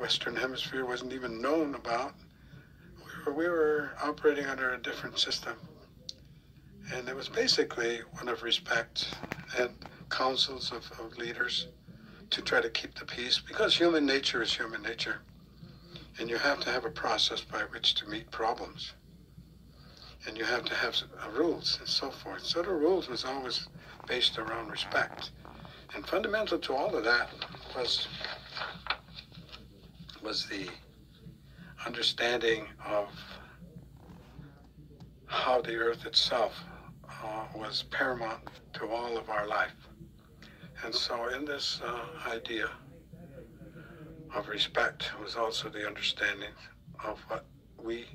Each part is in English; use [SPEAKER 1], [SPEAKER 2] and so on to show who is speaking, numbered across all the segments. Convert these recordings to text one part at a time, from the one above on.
[SPEAKER 1] Western Hemisphere wasn't even known about. We were operating under a different system. And it was basically one of respect and councils of leaders to try to keep the peace, because human nature is human nature. And you have to have a process by which to meet problems. And you have to have rules and so forth. So the rules was always based around respect. And fundamental to all of that was the understanding of how the earth itself was paramount to all of our life. And so in this idea of respect was also the understanding of what we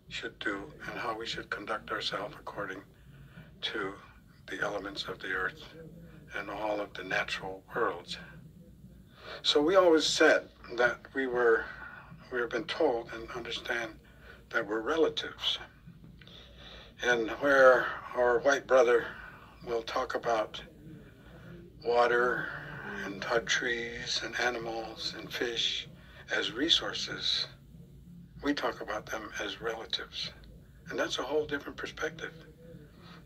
[SPEAKER 1] should do and how we should conduct ourselves according to the elements of the earth and all of the natural worlds. So we always said that we have been told and understand that we're relatives. And where our white brother will talk about water and trees and animals and fish as resources, we talk about them as relatives. And that's a whole different perspective.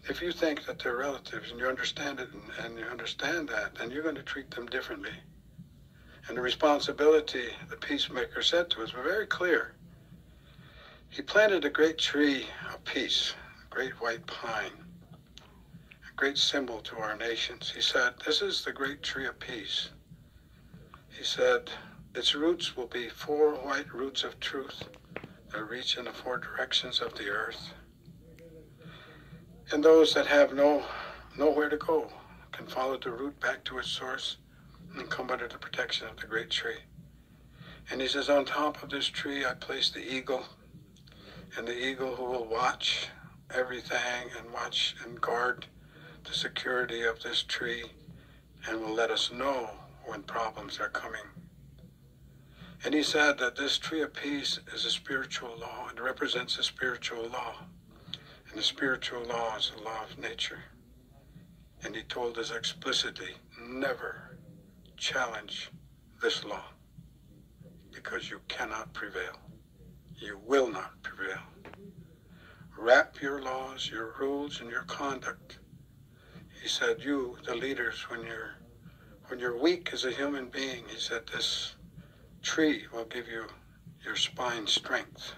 [SPEAKER 1] If you think that they're relatives and you understand it and you understand that, then you're going to treat them differently. And the responsibility the peacemaker said to us was very clear. He planted a great tree of peace, a great white pine, a great symbol to our nations. He said, this is the great tree of peace. He said, its roots will be 4 white roots of truth that reach in the 4 directions of the earth. And those that have nowhere to go can follow the root back to its source and come under the protection of the great tree. And he says, on top of this tree I place the eagle, and the eagle who will watch everything and watch and guard the security of this tree and will let us know when problems are coming. And he said that this tree of peace is a spiritual law. It represents a spiritual law. And the spiritual law is the law of nature. And he told us explicitly, never challenge this law, because you cannot prevail. You will not prevail. Wrap your laws, your rules, and your conduct. He said, you, the leaders, when you're weak as a human being, he said, this tree will give you your spine strength.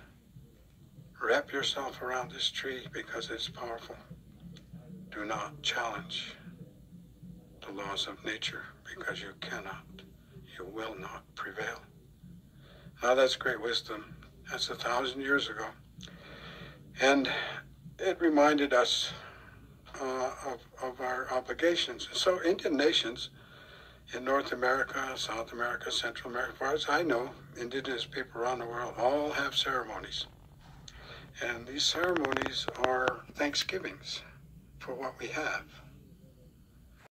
[SPEAKER 1] Wrap yourself around this tree because it's powerful. Do not challenge the laws of nature, because you cannot, you will not prevail. Now that's great wisdom. That's 1,000 years ago. And it reminded us of our obligations. And so Indian nations in North America, South America, Central America, as far as I know, indigenous people around the world all have ceremonies. And these ceremonies are thanksgivings for what we have.